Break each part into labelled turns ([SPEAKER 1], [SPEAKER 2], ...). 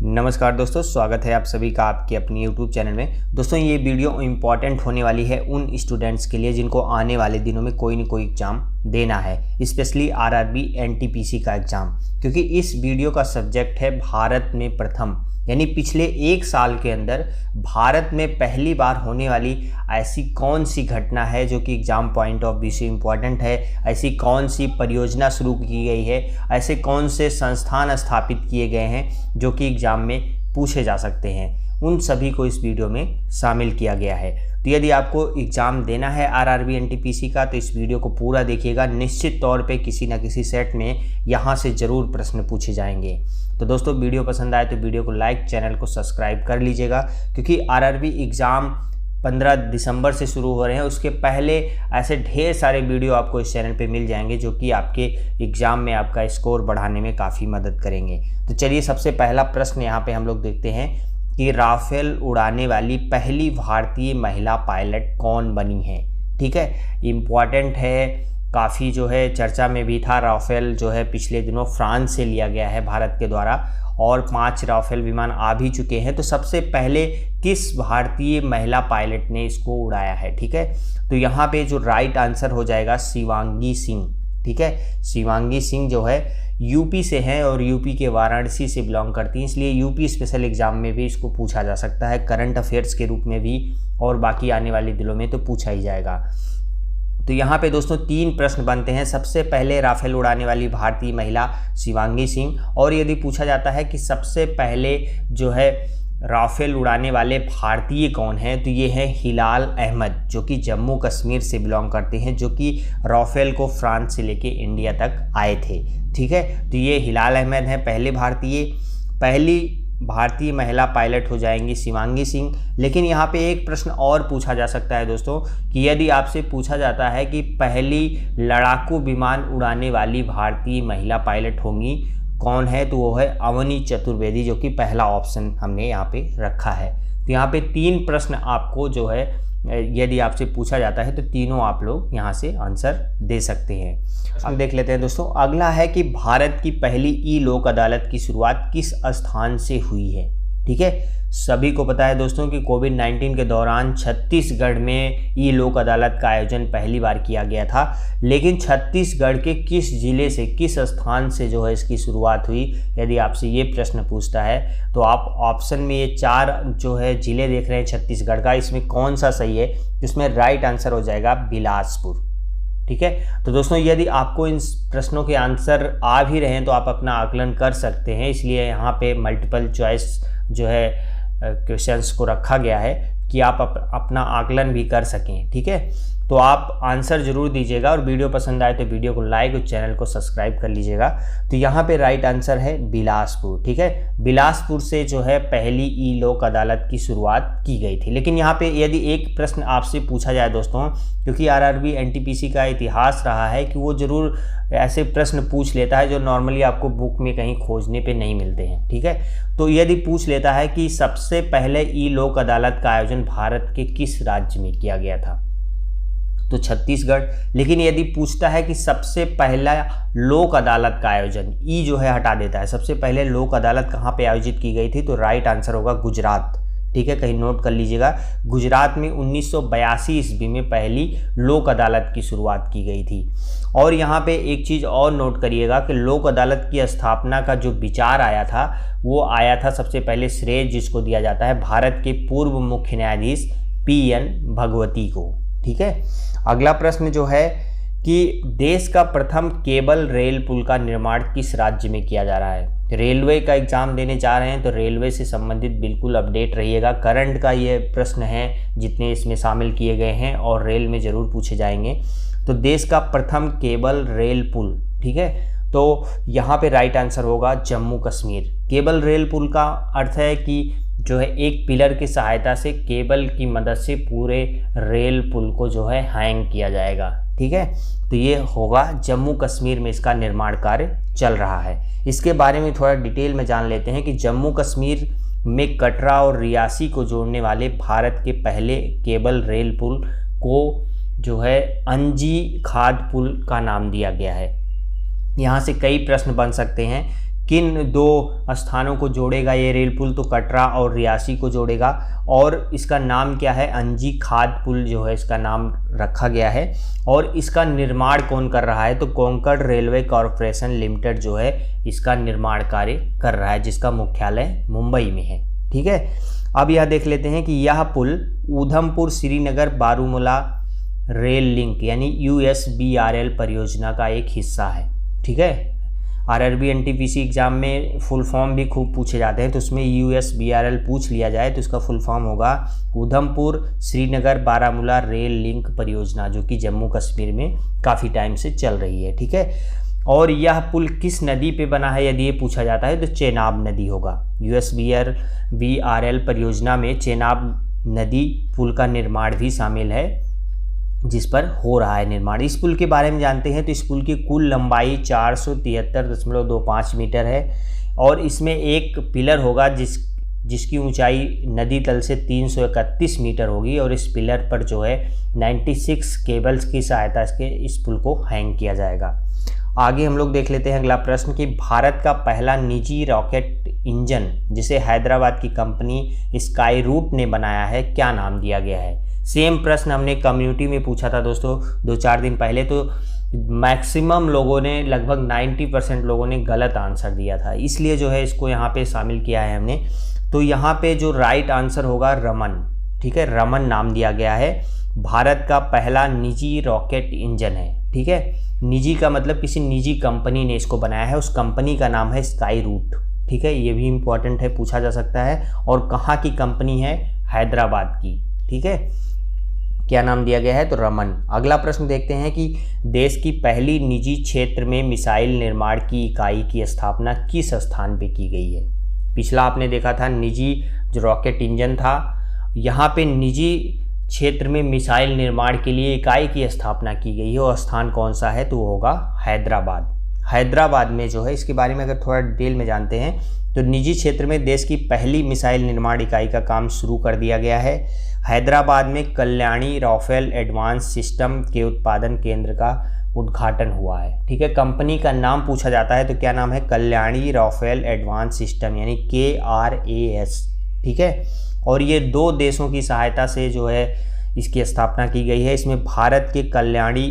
[SPEAKER 1] नमस्कार दोस्तों, स्वागत है आप सभी का आपके अपनी YouTube चैनल में। दोस्तों ये वीडियो इम्पॉर्टेंट होने वाली है उन स्टूडेंट्स के लिए जिनको आने वाले दिनों में कोई न कोई एग्ज़ाम देना है, स्पेशली आरआरबी एनटीपीसी का एग्ज़ाम। क्योंकि इस वीडियो का सब्जेक्ट है भारत में प्रथम, यानी पिछले एक साल के अंदर भारत में पहली बार होने वाली ऐसी कौन सी घटना है जो कि एग्ज़ाम पॉइंट ऑफ व्यू से इम्पॉर्टेंट है। ऐसी कौन सी परियोजना शुरू की गई है, ऐसे कौन से संस्थान स्थापित किए गए हैं जो कि एग्ज़ाम में पूछे जा सकते हैं, उन सभी को इस वीडियो में शामिल किया गया है। तो यदि आपको एग्ज़ाम देना है आरआरबी एनटीपीसी का तो इस वीडियो को पूरा देखिएगा। निश्चित तौर पे किसी न किसी सेट में यहाँ से ज़रूर प्रश्न पूछे जाएंगे। तो दोस्तों वीडियो पसंद आए तो वीडियो को लाइक, चैनल को सब्सक्राइब कर लीजिएगा। क्योंकि आरआरबी एग्ज़ाम 15 दिसंबर से शुरू हो रहे हैं, उसके पहले ऐसे ढेर सारे वीडियो आपको इस चैनल पे मिल जाएंगे जो कि आपके एग्ज़ाम में आपका स्कोर बढ़ाने में काफ़ी मदद करेंगे। तो चलिए सबसे पहला प्रश्न यहाँ पे हम लोग देखते हैं कि राफेल उड़ाने वाली पहली भारतीय महिला पायलट कौन बनी है। ठीक है, इम्पॉर्टेंट है, काफ़ी जो है चर्चा में भी था। राफेल जो है पिछले दिनों फ्रांस से लिया गया है भारत के द्वारा और 5 राफेल विमान आ भी चुके हैं। तो सबसे पहले किस भारतीय महिला पायलट ने इसको उड़ाया है। ठीक है, तो यहाँ पे जो राइट आंसर हो जाएगा शिवांगी सिंह। ठीक है, शिवांगी सिंह जो है यूपी से हैं और यूपी के वाराणसी से बिलोंग करती हैं, इसलिए यूपी स्पेशल एग्ज़ाम में भी इसको पूछा जा सकता है, करंट अफेयर्स के रूप में भी, और बाकी आने वाले दिनों में तो पूछा ही जाएगा। तो यहाँ पे दोस्तों 3 प्रश्न बनते हैं। सबसे पहले राफेल उड़ाने वाली भारतीय महिला शिवांगी सिंह, और यदि पूछा जाता है कि सबसे पहले जो है राफेल उड़ाने वाले भारतीय कौन हैं, तो ये है हिलाल अहमद जो कि जम्मू कश्मीर से बिलोंग करते हैं, जो कि राफेल को फ्रांस से लेके इंडिया तक आए थे। ठीक है, तो ये हिलाल अहमद हैं पहली भारतीय महिला पायलट हो जाएंगी शिवांगी सिंह। लेकिन यहाँ पे एक प्रश्न और पूछा जा सकता है दोस्तों कि यदि आपसे पूछा जाता है कि पहली लड़ाकू विमान उड़ाने वाली भारतीय महिला पायलट होंगी कौन है, तो वो है अवनी चतुर्वेदी, जो कि पहला ऑप्शन हमने यहाँ पे रखा है। तो यहाँ पे 3 प्रश्न आपको जो है यदि आपसे पूछा जाता है तो तीनों आप लोग यहाँ से आंसर दे सकते हैं। अब देख लेते हैं दोस्तों, अगला है कि भारत की पहली ई लोक अदालत की शुरुआत किस स्थान से हुई है। ठीक है, सभी को पता है दोस्तों कि कोविड-19 के दौरान छत्तीसगढ़ में ई लोक अदालत का आयोजन पहली बार किया गया था। लेकिन छत्तीसगढ़ के किस जिले से, किस स्थान से जो है इसकी शुरुआत हुई, यदि आपसे ये प्रश्न पूछता है तो आप ऑप्शन में ये 4 जो है जिले देख रहे हैं छत्तीसगढ़ का, इसमें कौन सा सही है। इसमें राइट आंसर हो जाएगा बिलासपुर। ठीक है, तो दोस्तों यदि आपको इन प्रश्नों के आंसर आ भी रहे हैं तो आप अपना आकलन कर सकते हैं, इसलिए यहाँ पे मल्टीपल चॉइस जो है क्वेश्चंस को रखा गया है कि आप अपना आकलन भी कर सकें। ठीक है, तो आप आंसर जरूर दीजिएगा और वीडियो पसंद आए तो वीडियो को लाइक और चैनल को सब्सक्राइब कर लीजिएगा। तो यहाँ पे राइट आंसर है बिलासपुर। ठीक है, बिलासपुर से जो है पहली ई लोक अदालत की शुरुआत की गई थी। लेकिन यहाँ पे यदि एक प्रश्न आपसे पूछा जाए दोस्तों, क्योंकि आरआरबी एनटीपीसी का इतिहास रहा है कि वो ज़रूर ऐसे प्रश्न पूछ लेता है जो नॉर्मली आपको बुक में कहीं खोजने पे नहीं मिलते हैं। ठीक है, तो यदि पूछ लेता है कि सबसे पहले ई लोक अदालत का आयोजन भारत के किस राज्य में किया गया था, तो छत्तीसगढ़। लेकिन यदि पूछता है कि सबसे पहला लोक अदालत का आयोजन, ई जो है हटा देता है, सबसे पहले लोक अदालत कहाँ पे आयोजित की गई थी, तो राइट आंसर होगा गुजरात। ठीक है, कहीं नोट कर लीजिएगा, गुजरात में 1982 ईस्वी में पहली लोक अदालत की शुरुआत की गई थी। और यहाँ पे एक चीज़ और नोट करिएगा कि लोक अदालत की स्थापना का जो विचार आया था वो आया था सबसे पहले श्रेय जिसको दिया जाता है भारत के पूर्व मुख्य न्यायाधीश PN भगवती को। ठीक है, अगला प्रश्न जो है कि देश का प्रथम केबल रेल पुल का निर्माण किस राज्य में किया जा रहा है। रेलवे का एग्जाम देने जा रहे हैं तो रेलवे से संबंधित बिल्कुल अपडेट रहिएगा। करंट का ये प्रश्न है जितने इसमें शामिल किए गए हैं और रेल में ज़रूर पूछे जाएंगे। तो देश का प्रथम केबल रेल पुल, ठीक है, तो यहाँ पे राइट आंसर होगा जम्मू कश्मीर। केबल रेल पुल का अर्थ है कि जो है एक पिलर की सहायता से केबल की मदद से पूरे रेल पुल को जो है हैंग किया जाएगा। ठीक है, तो ये होगा जम्मू कश्मीर में इसका निर्माण कार्य चल रहा है। इसके बारे में थोड़ा डिटेल में जान लेते हैं कि जम्मू कश्मीर में कटरा और रियासी को जोड़ने वाले भारत के पहले केबल रेल पुल को जो है अंजी खाद पुल का नाम दिया गया है। यहाँ से कई प्रश्न बन सकते हैं किन दो स्थानों को जोड़ेगा ये रेल पुल? तो कटरा और रियासी को जोड़ेगा। और इसका नाम क्या है? अंजी खाद पुल जो है इसका नाम रखा गया है। और इसका निर्माण कौन कर रहा है? तो कोंकण रेलवे कॉरपोरेशन लिमिटेड जो है इसका निर्माण कार्य कर रहा है, जिसका मुख्यालय मुंबई में है। ठीक है, अब यह देख लेते हैं कि यह पुल उधमपुर श्रीनगर बारामूला रेल लिंक यानी USBRL परियोजना का एक हिस्सा है। ठीक है, RRB NTPC एग्जाम में फुल फॉर्म भी खूब पूछे जाते हैं, तो उसमें USBRL पूछ लिया जाए तो इसका फुल फॉर्म होगा उधमपुर श्रीनगर बारामूला रेल लिंक परियोजना, जो कि जम्मू कश्मीर में काफ़ी टाइम से चल रही है। ठीक है, और यह पुल किस नदी पे बना है यदि ये पूछा जाता है तो चेनाब नदी होगा। USBRL परियोजना में चेनाब नदी पुल का निर्माण भी शामिल है, जिस पर हो रहा है निर्माण। इस पुल के बारे में जानते हैं तो इस पुल की कुल लंबाई 473.25 मीटर है और इसमें एक पिलर होगा जिसकी ऊंचाई नदी तल से 331 मीटर होगी और इस पिलर पर जो है 96 केबल्स की सहायता से इस पुल को हैंग किया जाएगा। आगे हम लोग देख लेते हैं अगला प्रश्न कि भारत का पहला निजी रॉकेट इंजन जिसे हैदराबाद की कंपनी स्काई रूट ने बनाया है, क्या नाम दिया गया है? सेम प्रश्न हमने कम्युनिटी में पूछा था दोस्तों 2-4 दिन पहले, तो मैक्सिमम लोगों ने, लगभग 90% लोगों ने गलत आंसर दिया था, इसलिए जो है इसको यहाँ पे शामिल किया है हमने। तो यहाँ पे जो राइट आंसर होगा रमन। ठीक है, रमन नाम दिया गया है। भारत का पहला निजी रॉकेट इंजन है। ठीक है, निजी का मतलब किसी निजी कंपनी ने इसको बनाया है, उस कंपनी का नाम है स्काई रूट। ठीक है, ये भी इम्पोर्टेंट है, पूछा जा सकता है। और कहाँ की कंपनी है? हैदराबाद की। ठीक है, क्या नाम दिया गया है? तो रमन। अगला प्रश्न देखते हैं कि देश की पहली निजी क्षेत्र में मिसाइल निर्माण की इकाई की स्थापना किस स्थान पे की गई है? पिछला आपने देखा था निजी जो रॉकेट इंजन था, यहाँ पे निजी क्षेत्र में मिसाइल निर्माण के लिए इकाई की स्थापना की गई है और स्थान कौन सा है? तो वो होगा हैदराबाद। हैदराबाद में जो है, इसके बारे में अगर थोड़ा डिटेल में जानते हैं तो निजी क्षेत्र में देश की पहली मिसाइल निर्माण इकाई का काम शुरू कर दिया गया है। हैदराबाद में कल्याणी राफेल एडवांस सिस्टम के उत्पादन केंद्र का उद्घाटन हुआ है। ठीक है, कंपनी का नाम पूछा जाता है तो क्या नाम है? कल्याणी राफेल एडवांस सिस्टम यानी KRAS। ठीक है, और ये 2 देशों की सहायता से जो है इसकी स्थापना की गई है। इसमें भारत के कल्याणी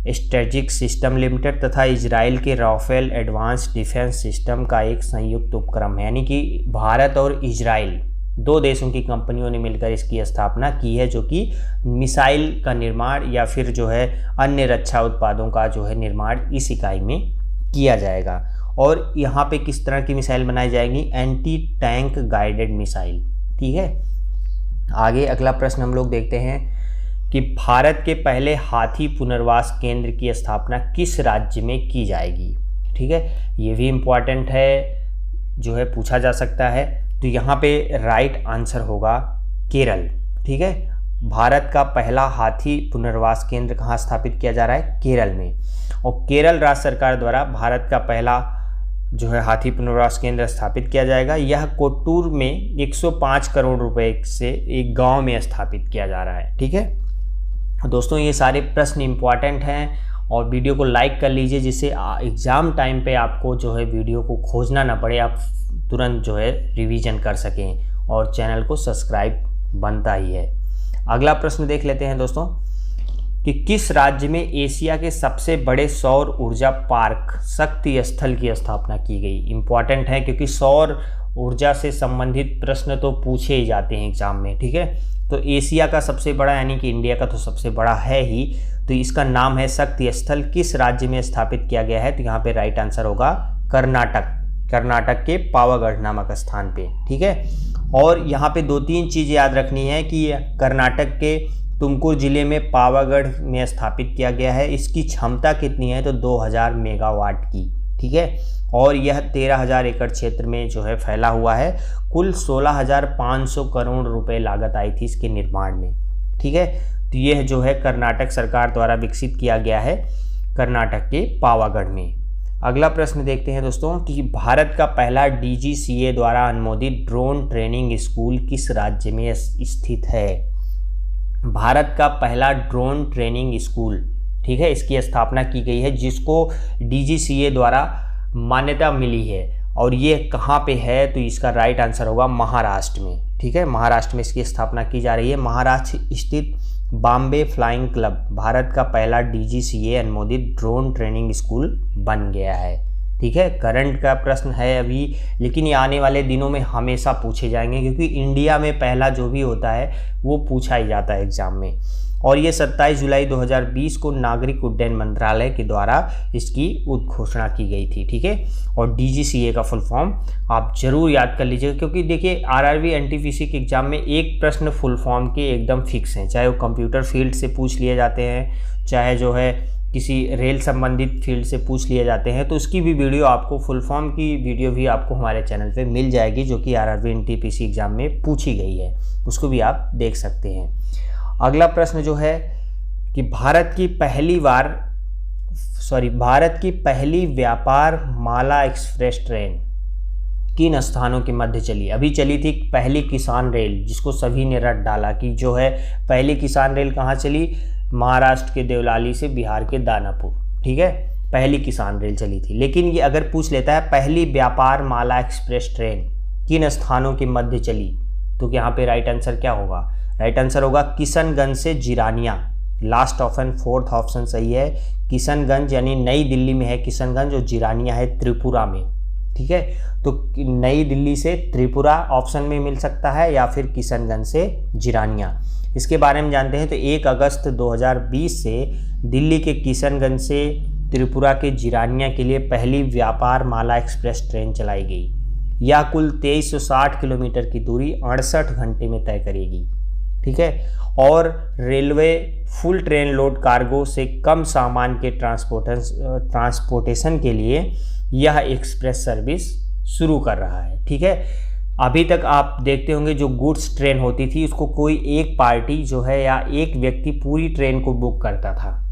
[SPEAKER 1] स्ट्रेटेजिक सिस्टम लिमिटेड तथा इजराइल के राफेल एडवांस डिफेंस सिस्टम का एक संयुक्त उपक्रम है, यानी कि भारत और इजराइल 2 देशों की कंपनियों ने मिलकर इसकी स्थापना की है, जो कि मिसाइल का निर्माण या फिर जो है अन्य रक्षा उत्पादों का जो है निर्माण इस इकाई में किया जाएगा। और यहाँ पे किस तरह की मिसाइल बनाई जाएंगी? Anti tank guided missile. ठीक है, आगे अगला प्रश्न हम लोग देखते हैं कि भारत के पहले हाथी पुनर्वास केंद्र की स्थापना किस राज्य में की जाएगी? ठीक है, ये भी इम्पॉर्टेंट है, जो है पूछा जा सकता है। तो यहाँ पे राइट आंसर होगा केरल। ठीक है, भारत का पहला हाथी पुनर्वास केंद्र कहाँ स्थापित किया जा रहा है? केरल में। और केरल राज्य सरकार द्वारा भारत का पहला जो है हाथी पुनर्वास केंद्र स्थापित किया जाएगा। यह कोट्टूर में 105 करोड़ रुपए से एक गांव में स्थापित किया जा रहा है। ठीक है दोस्तों, ये सारे प्रश्न इम्पॉर्टेंट हैं और वीडियो को लाइक कर लीजिए, जिससे एग्ज़ाम टाइम पे आपको जो है वीडियो को खोजना ना पड़े, आप तुरंत जो है रिवीजन कर सकें। और चैनल को सब्सक्राइब बनता ही है। अगला प्रश्न देख लेते हैं दोस्तों कि किस राज्य में एशिया के सबसे बड़े सौर ऊर्जा पार्क शक्ति स्थल की स्थापना की गई? इम्पॉर्टेंट है क्योंकि सौर ऊर्जा से संबंधित प्रश्न तो पूछे ही जाते हैं एग्जाम में। ठीक है, तो एशिया का सबसे बड़ा यानी कि इंडिया का तो सबसे बड़ा है ही, तो इसका नाम है शक्ति स्थल। किस राज्य में स्थापित किया गया है? तो यहाँ पे राइट आंसर होगा कर्नाटक। कर्नाटक के पावागढ़ नामक स्थान पे। ठीक है, और यहाँ पे 2-3 चीज़ याद रखनी है कि कर्नाटक के तुमकुर जिले में पावागढ़ में स्थापित किया गया है। इसकी क्षमता कितनी है? तो 2000 मेगावाट की। ठीक है, और यह 13,000 एकड़ क्षेत्र में जो है फैला हुआ है। कुल 16,500 करोड़ रुपए लागत आई थी इसके निर्माण में। ठीक है, तो यह जो है कर्नाटक सरकार द्वारा विकसित किया गया है कर्नाटक के पावागढ़ में। अगला प्रश्न देखते हैं दोस्तों कि भारत का पहला DGCA द्वारा अनुमोदित ड्रोन ट्रेनिंग स्कूल किस राज्य में स्थित है? भारत का पहला ड्रोन ट्रेनिंग स्कूल, ठीक है, इसकी स्थापना की गई है जिसको DGCA द्वारा मान्यता मिली है और ये कहाँ पे है, तो इसका राइट आंसर होगा महाराष्ट्र में। ठीक है, महाराष्ट्र में इसकी स्थापना की जा रही है। महाराष्ट्र स्थित बॉम्बे फ्लाइंग क्लब भारत का पहला DGCA अनुमोदित ड्रोन ट्रेनिंग स्कूल बन गया है। ठीक है, करंट का प्रश्न है अभी, लेकिन ये आने वाले दिनों में हमेशा पूछे जाएंगे, क्योंकि इंडिया में पहला जो भी होता है वो पूछा ही जाता है एग्जाम में। और ये 27 जुलाई 2020 को नागरिक उड्डयन मंत्रालय के द्वारा इसकी उद्घोषणा की गई थी। ठीक है, और DGCA का फुल फॉर्म आप जरूर याद कर लीजिएगा, क्योंकि देखिए RRB NTPC के एग्जाम में एक प्रश्न फुल फॉर्म के एकदम फिक्स हैं, चाहे वो कंप्यूटर फील्ड से पूछ लिए जाते हैं, चाहे जो है किसी रेल संबंधित फील्ड से पूछ लिए जाते हैं। तो उसकी भी वीडियो आपको, फुल फॉर्म की वीडियो भी आपको हमारे चैनल पे मिल जाएगी, जो कि RRB NTPC एग्जाम में पूछी गई है, उसको भी आप देख सकते हैं। अगला प्रश्न जो है कि भारत की पहली व्यापार माला एक्सप्रेस ट्रेन किन स्थानों के मध्य चली। अभी चली थी पहली किसान रेल, जिसको सभी ने रट डाला कि जो है पहली किसान रेल कहाँ चली, महाराष्ट्र के देवलाली से बिहार के दानापुर। ठीक है, पहली किसान रेल चली थी। लेकिन ये अगर पूछ लेता है पहली व्यापार माला एक्सप्रेस ट्रेन किन स्थानों के मध्य चली, तो यहाँ पे राइट आंसर क्या होगा, राइट आंसर होगा किशनगंज से Jirania. Last option, fourth option सही है। किशनगंज यानी नई दिल्ली में है किशनगंज, और जिरानिया है त्रिपुरा में। ठीक है, तो नई दिल्ली से त्रिपुरा ऑप्शन में मिल सकता है, या फिर किशनगंज से जिरानिया। इसके बारे में जानते हैं तो 1 अगस्त 2020 से दिल्ली के किशनगंज से त्रिपुरा के जिरानिया के लिए पहली व्यापार माला एक्सप्रेस ट्रेन चलाई गई। यह कुल 2360 किलोमीटर की दूरी 68 घंटे में तय करेगी। ठीक है, और railway full train load cargo से कम सामान के ट्रांसपोर्टेशन के लिए यह एक्सप्रेस सर्विस शुरू कर रहा है। ठीक है, अभी तक आप देखते होंगे जो गुड्स ट्रेन होती थी उसको कोई एक पार्टी जो है या एक व्यक्ति पूरी ट्रेन को बुक करता था,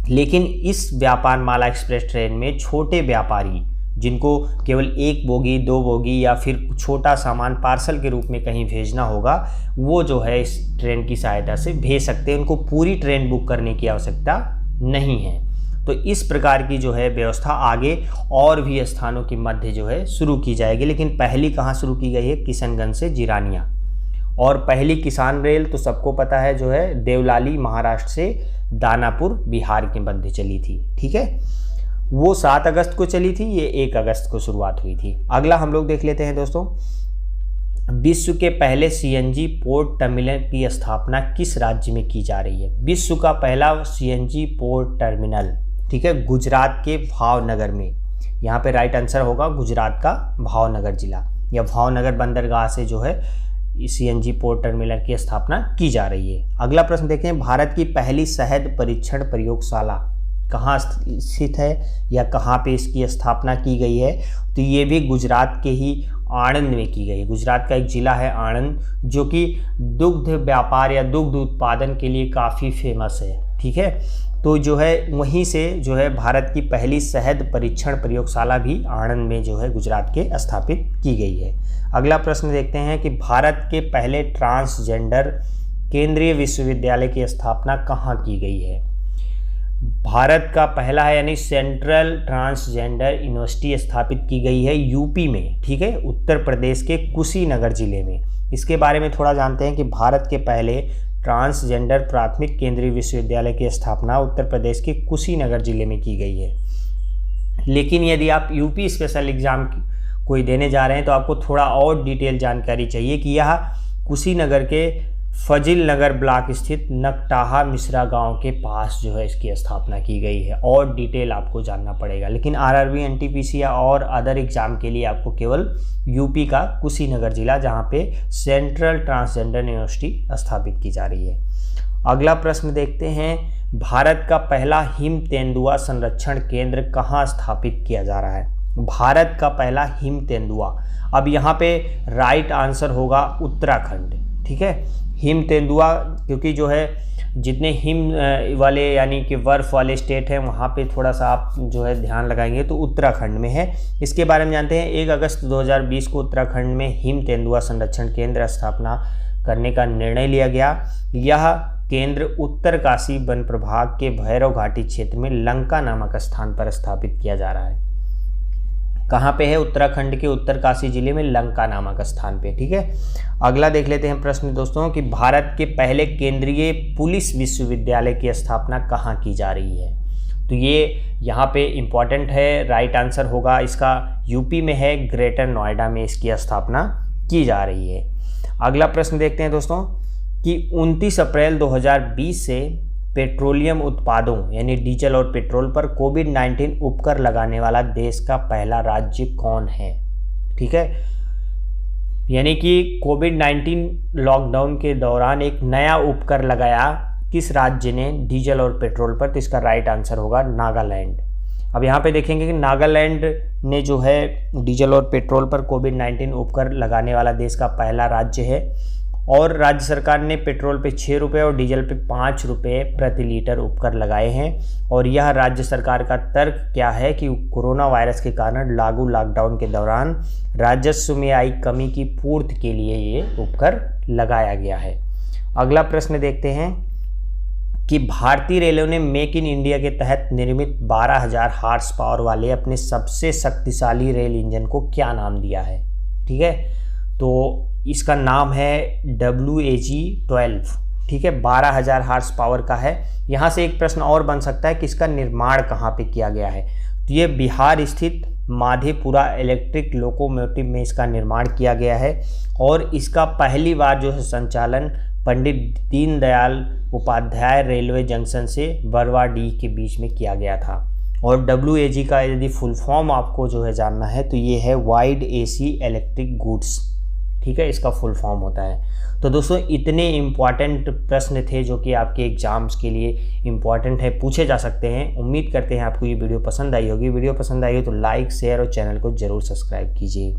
[SPEAKER 1] लेकिन इस व्यापार माला एक्सप्रेस ट्रेन में छोटे व्यापारी जिनको केवल 1 बोगी 2 बोगी या फिर छोटा सामान पार्सल के रूप में कहीं भेजना होगा, वो जो है इस ट्रेन की सहायता से भेज सकते हैं, उनको पूरी ट्रेन बुक करने की आवश्यकता नहीं है। तो इस प्रकार की जो है व्यवस्था आगे और भी स्थानों के मध्य जो है शुरू की जाएगी, लेकिन पहली कहाँ शुरू की गई है, किशनगंज से जिरानिया। और पहली किसान रेल तो सबको पता है जो है देवलाली महाराष्ट्र से दानापुर बिहार के मध्य चली थी। ठीक है, वो 7 अगस्त को चली थी, ये 1 अगस्त को शुरुआत हुई थी। अगला हम लोग देख लेते हैं दोस्तों, विश्व के पहले CNG पोर्ट टर्मिनल की स्थापना किस राज्य में की जा रही है। विश्व का पहला CNG पोर्ट टर्मिनल, ठीक है, गुजरात के भावनगर में। यहाँ पे राइट आंसर होगा गुजरात का भावनगर जिला या भावनगर बंदरगाह से जो है CNG पोर्ट टर्मिनल की स्थापना की जा रही है। अगला प्रश्न देखते हैं, भारत की पहली शहद परीक्षण प्रयोगशाला कहाँ स्थित है या कहाँ पे इसकी स्थापना की गई है, तो ये भी गुजरात के ही आणंद में की गई है। गुजरात का एक ज़िला है आणंद, जो कि दुग्ध व्यापार या दुग्ध उत्पादन के लिए काफ़ी फेमस है। ठीक है, तो जो है वहीं से जो है भारत की पहली शहद परीक्षण प्रयोगशाला भी आणंद में जो है गुजरात के स्थापित की गई है। अगला प्रश्न देखते हैं कि भारत के पहले ट्रांसजेंडर केंद्रीय विश्वविद्यालय की स्थापना कहाँ की गई है। भारत का पहला है यानी सेंट्रल ट्रांसजेंडर यूनिवर्सिटी स्थापित की गई है यूपी में। ठीक है, उत्तर प्रदेश के कुशीनगर जिले में। इसके बारे में थोड़ा जानते हैं कि भारत के पहले ट्रांसजेंडर प्राथमिक केंद्रीय विश्वविद्यालय की स्थापना उत्तर प्रदेश के कुशीनगर जिले में की गई है। लेकिन यदि आप यूपी स्पेशल एग्जाम कोई देने जा रहे हैं तो आपको थोड़ा और डिटेल जानकारी चाहिए कि यह कुशीनगर के फजिल नगर ब्लॉक स्थित नकटाहा मिश्रा गांव के पास जो है इसकी स्थापना की गई है। और डिटेल आपको जानना पड़ेगा, लेकिन RRB NTPC या और अदर एग्जाम के लिए आपको केवल यूपी का कुशीनगर जिला जहां पे सेंट्रल ट्रांसजेंडर यूनिवर्सिटी स्थापित की जा रही है। अगला प्रश्न देखते हैं, भारत का पहला हिम तेंदुआ संरक्षण केंद्र कहाँ स्थापित किया जा रहा है। भारत का पहला हिम तेंदुआ, अब यहाँ पे राइट आंसर होगा उत्तराखंड। ठीक है, हिम तेंदुआ क्योंकि जो है जितने हिम वाले यानी कि बर्फ़ वाले स्टेट हैं वहाँ पे थोड़ा सा आप जो है ध्यान लगाएंगे तो उत्तराखंड में है। इसके बारे में जानते हैं, 1 अगस्त 2020 को उत्तराखंड में हिम तेंदुआ संरक्षण केंद्र स्थापना करने का निर्णय लिया गया। यह केंद्र उत्तरकाशी वन प्रभाग के भैरव घाटी क्षेत्र में लंका नामक स्थान पर स्थापित किया जा रहा है। कहाँ पे है? उत्तराखंड के उत्तरकाशी जिले में लंका नामक स्थान पे। ठीक है, अगला देख लेते हैं प्रश्न दोस्तों कि भारत के पहले केंद्रीय पुलिस विश्वविद्यालय की स्थापना कहाँ की जा रही है? तो ये यहाँ पे इम्पॉर्टेंट है, राइट आंसर होगा इसका यूपी में है, ग्रेटर नोएडा में इसकी स्थापना की जा रही है। अगला प्रश्न देखते हैं दोस्तों कि 29 अप्रैल 2020 से पेट्रोलियम उत्पादों यानी डीजल और पेट्रोल पर कोविड-19 उपकर लगाने वाला देश का पहला राज्य कौन है? ठीक है, यानी कि कोविड-19 लॉकडाउन के दौरान एक नया उपकर लगाया किस राज्य ने डीजल और पेट्रोल पर? तो इसका राइट आंसर होगा नागालैंड। अब यहाँ पे देखेंगे कि नागालैंड ने जो है डीजल और पेट्रोल पर कोविड-19 उपकर लगाने वाला देश का पहला राज्य है और राज्य सरकार ने पेट्रोल पे 6 रुपये और डीजल पे 5 रुपये प्रति लीटर उपकर लगाए हैं। और यह राज्य सरकार का तर्क क्या है कि कोरोना वायरस के कारण लागू लॉकडाउन के दौरान राजस्व में आई कमी की पूर्ति के लिए ये उपकर लगाया गया है। अगला प्रश्न देखते हैं कि भारतीय रेलवे ने मेक इन इंडिया के तहत निर्मित 12,000 हार्स पावर वाले अपने सबसे शक्तिशाली रेल इंजन को क्या नाम दिया है? ठीक है, तो इसका नाम है WAG-12। ठीक है, 12,000 हार्स पावर का है। यहाँ से एक प्रश्न और बन सकता है कि इसका निर्माण कहाँ पे किया गया है? तो ये बिहार स्थित माधेपुरा इलेक्ट्रिक लोकोमोटिव में इसका निर्माण किया गया है और इसका पहली बार जो है संचालन पंडित दीनदयाल उपाध्याय रेलवे जंक्शन से बरवाडीह के बीच में किया गया था। और WAG का यदि फुल फॉर्म आपको जो है जानना है तो ये है वाइड AC इलेक्ट्रिक गुड्स। ठीक है, इसका फुल फॉर्म होता है। तो दोस्तों इतने इम्पॉर्टेंट प्रश्न थे जो कि आपके एग्जाम्स के लिए इम्पॉर्टेंट है, पूछे जा सकते हैं। उम्मीद करते हैं आपको ये वीडियो पसंद आई होगी। वीडियो पसंद आई हो तो लाइक, शेयर और चैनल को ज़रूर सब्सक्राइब कीजिए।